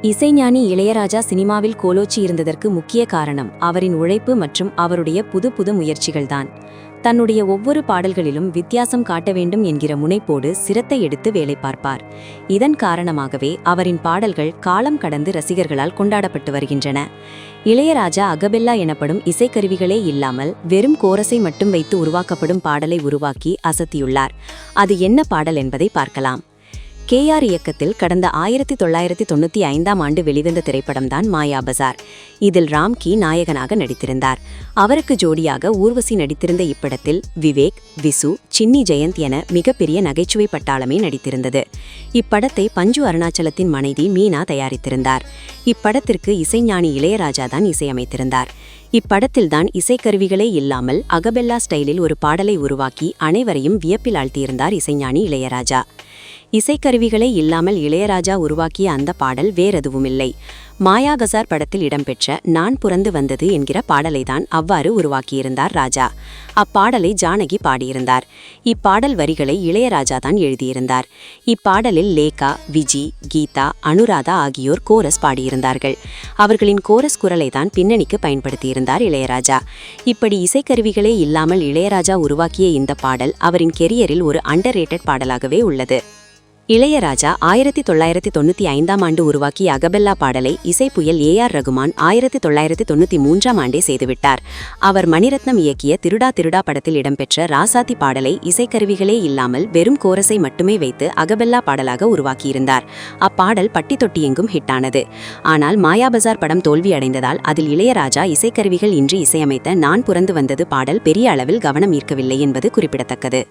இசைஞானி இளையராஜா சினிமாவில் கோலோச்சி இருந்ததற்கு முக்கிய காரணம் அவரின் உழைப்பு மற்றும் அவருடைய புது புது முயற்சிகள்தான். தன்னுடைய ஒவ்வொரு பாடல்களிலும் வித்தியாசம் காட்ட வேண்டும் என்கிற முனைப்போடு சிரத்தை எடுத்து வேலை பார்ப்பார். இதன் காரணமாகவே அவரின் பாடல்கள் காலம் கடந்து ரசிகர்களால் கொண்டாடப்பட்டு வருகின்றன. இளையராஜா அகபெல்லா எனப்படும் இசைக்கருவிகளே இல்லாமல் வெறும் கோரஸை மட்டும் வைத்து உருவாக்கப்படும் பாடலை உருவாக்கி அசத்தியுள்ளார். அது என்ன பாடல் என்பதை பார்க்கலாம். KR இயக்கத்தில் கடந்த 1995ஆம் ஆண்டு வெளிவந்த திரைப்படம்தான் மாயாபஜார். இதில் ராம்கி நாயகனாக நடித்திருந்தார். அவருக்கு ஜோடியாக ஊர்வசி நடித்திருந்த இப்படத்தில் விவேக், விசு, சின்னி ஜெயந்த் என மிகப்பெரிய நகைச்சுவை பட்டாளமே நடித்திருந்தது. இப்படத்தை பஞ்சு அருணாச்சலத்தின் மனைவி மீனா தயாரித்திருந்தார். இப்படத்திற்கு இசைஞானி இளையராஜா தான் இசையமைத்திருந்தார். இப்படத்தில்தான் இசைக்கருவிகளே இல்லாமல் அகபெல்லா ஸ்டைலில் ஒரு பாடலை உருவாக்கி அனைவரையும் வியப்பில் ஆழ்த்தியிருந்தார் இசைஞானி இளையராஜா. இசைக்கருவிகளே இல்லாமல் இளையராஜா உருவாக்கிய அந்த பாடல் வேறெதுவுமில்லை. மாயாபஜார் படத்தில் இடம்பெற்ற நான் புறந்து வந்தது என்கிற பாடலைதான் அவ்வாறு உருவாக்கியிருந்தார் ராஜா. அப்பாடலை ஜானகி பாடியிருந்தார். இப்பாடல் வரிகளை இளையராஜா தான் எழுதியிருந்தார். இப்பாடலில் லேகா, விஜி, கீதா, அனுராதா ஆகியோர் கோரஸ் பாடியிருந்தார்கள். அவர்களின் கோரஸ் குரலை தான் பின்னணிக்கு பயன்படுத்தியிருந்தார் இளையராஜா. இப்படி இசைக்கருவிகளே இல்லாமல் இளையராஜா உருவாக்கிய இந்த பாடல் அவரின் கெரியரில் ஒரு அண்டர்ரேட்டட் பாடலாகவே உள்ளது. இளையராஜா 1995ஆம் ஆண்டு உருவாக்கிய அகபெல்லா பாடலை இசைப்புயல் AR ரகுமான் 1993ஆம் ஆண்டே செய்துவிட்டார். அவர் மணிரத்னம் இயக்கிய திருடா திருடா படத்தில் இடம்பெற்ற ராசாத்தி பாடலை இசைக்கருவிகளே இல்லாமல் வெறும் கோரஸை மட்டுமே வைத்து அகபெல்லா பாடலாக உருவாக்கியிருந்தார். அப்பாடல் பட்டி தொட்டி எங்கும் ஹிட்டானது. ஆனால் மாயாபஜார் படம் தோல்வியடைந்ததால் அதில் இளையராஜா இசைக்கருவிகள் இன்றி இசையமைத்த நான் புறந்து வந்தது பாடல் பெரிய அளவில் கவனம் ஈர்க்கவில்லை என்பது குறிப்பிடத்தக்கது.